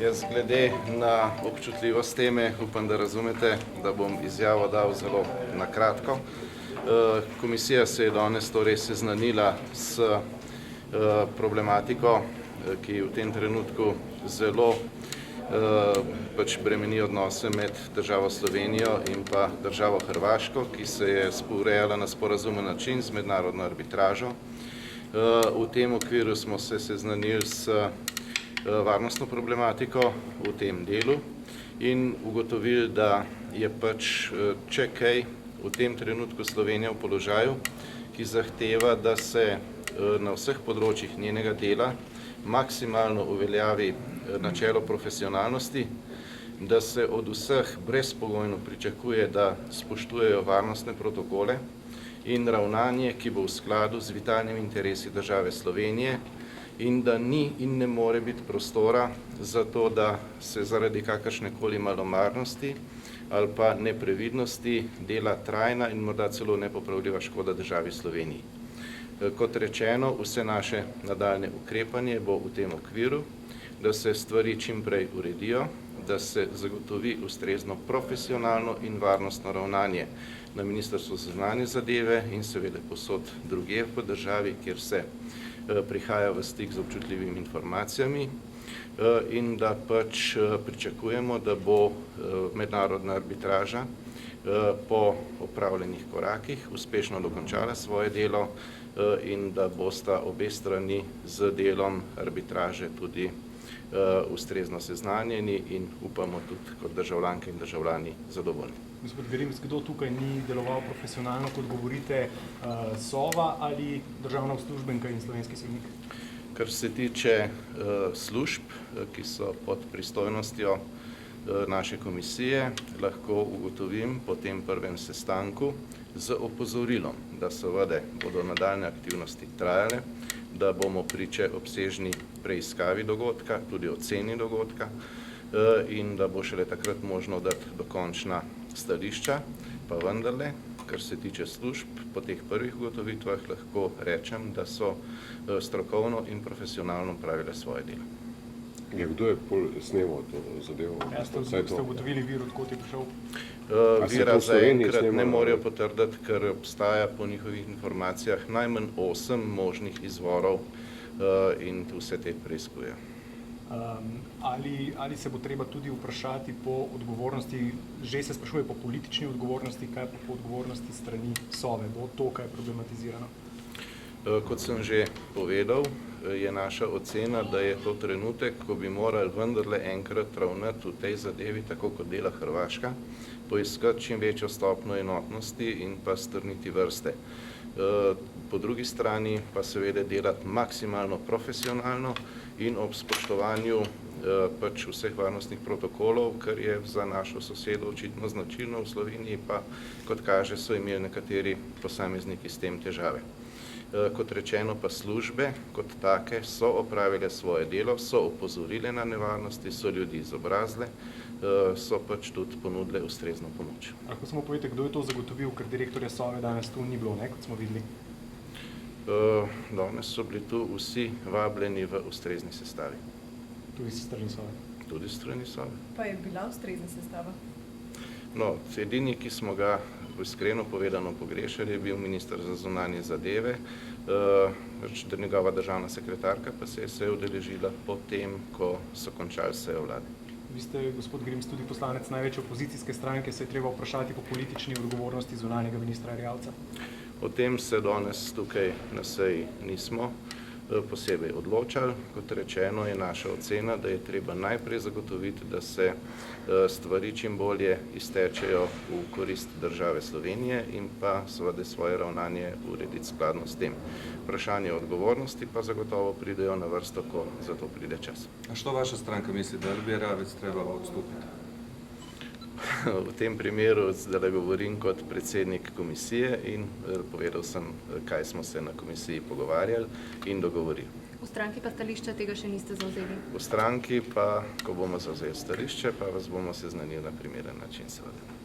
Jaz glede na občutljivost teme upam, da razumete, da bom izjavo dal zelo na kratko. Komisija se je danes torej seznanila s problematiko, ki v tem trenutku zelo bremeni odnose med državo Slovenijo in pa državo Hrvaško, ki se je urejala na sporazumen način z mednarodno arbitražo. V tem okviru smo se seznanili s varnostno problematiko v tem delu in ugotovili, da je če kaj v tem trenutku Slovenija v položaju, ki zahteva, da se na vseh področjih njenega dela maksimalno uveljavi načelo profesionalnosti, da se od vseh brezpogojno pričakuje, da spoštujejo varnostne protokole in ravnanje, ki bo v skladu z vitalnimi interesi države Slovenije, in da ni in ne more biti prostora za to, da se zaradi kakršnekoli malomarnosti ali pa neprevidnosti dela trajna in morda celo nepopravljiva škoda državi Sloveniji. Kot rečeno, vse naše nadaljnje ukrepanje bo v tem okviru, da se stvari čim prej uredijo, da se zagotovi ustrezno profesionalno in varnostno ravnanje na Ministrstvu za zunanje zadeve in seveda povsod drugje po državi, kjer se prihaja v stik z občutljivimi informacijami in da pričakujemo, da bo mednarodna arbitraža po opravljenih korakih uspešno dokončala svoje delo in da bosta obe strani z delom arbitraže tudi ustrezno seznanjeni in upamo tudi kot državljanke in državljani zadovoljni. Gospod Grims, kdo tukaj ni deloval profesionalno, kot govorite, Sova ali državna uslužbenka in slovenski sodnik? Kar se tiče služb, ki so pod pristojnostjo naše komisije, lahko ugotovim po tem prvem sestanku z opozorilom, da seveda bodo nadaljne aktivnosti trajale, da bomo priče obsežni preiskavi dogodka, tudi oceni dogodka in da bo šele takrat možno dati dokončna stališča, pa vendarle, kar se tiče služb, po teh prvih ugotovitvah lahko rečem, da so strokovno in profesionalno pravile svoje delo. Kdo je pol snemal to zadevo? Ste ugotovili vir, odkot je prišel? Vira zaenkrat ne morejo potrditi, ker obstaja po njihovih informacijah najmanj 8 možnih izvorov in vse te preiskujejo. Ali se bo treba tudi vprašati po odgovornosti, že se sprašuje po politični odgovornosti, kaj pa po odgovornosti strani Sove? Bo to kaj problematizirano? Kot sem že povedal, je naša ocena, da je to trenutek, ko bi morali vendarle enkrat ravnati v tej zadevi, tako kot dela Hrvaška, poiskati čim večjo stopnjo enotnosti in pa strniti vrste. Po drugi strani pa seveda delati maksimalno profesionalno in ob spoštovanju vseh varnostnih protokolov, kar je za našo sosedo očitno značilno, v Sloveniji pa, kot kaže, so imeli nekateri posamezniki s tem težave. Kot rečeno pa službe kot take so opravile svoje delo, so opozorile na nevarnosti, so ljudi izobrazile, so tudi ponudile ustrezno pomoč. Lahko samo povete, kdo je to zagotovil, ker direktorja Sove danes tu ni bilo, kot smo videli? Danes so bili tu vsi vabljeni v ustrezni sestavi. Tudi s strani Sove? Tudi s strani Sove. Pa je bila ustrezna sestava? Edini, ki smo ga iskreno povedano pogrešali, je bil minister za zunanje zadeve, njegova državna sekretarka pa se je udeležila potem, ko so končali sejo vlade. Vi ste, gospod Grims, tudi poslanec največje opozicijske stranke, se je treba vprašati po politični odgovornosti zunanjega ministra Erjavca? O tem se danes tukaj na seji nismo posebej odločali. Kot rečeno, je naša ocena, da je treba najprej zagotoviti, da se stvari čim bolje iztečejo v korist države Slovenije in pa seveda svoje ravnanje urediti skladno s tem. Vprašanje odgovornosti pa zagotovo pridejo na vrsto, ko za to pride čas. A što vaša stranka misli, da bi Erjavec trebalo odstupiti? V tem primeru zdaj govorim kot predsednik komisije in povedal sem, kaj smo se na komisiji pogovarjali in dogovorili. V stranki pa stališča tega še niste zavzeli? V stranki pa, ko bomo zavzeli stališče, pa vas bomo seznanili na primeren način seveda.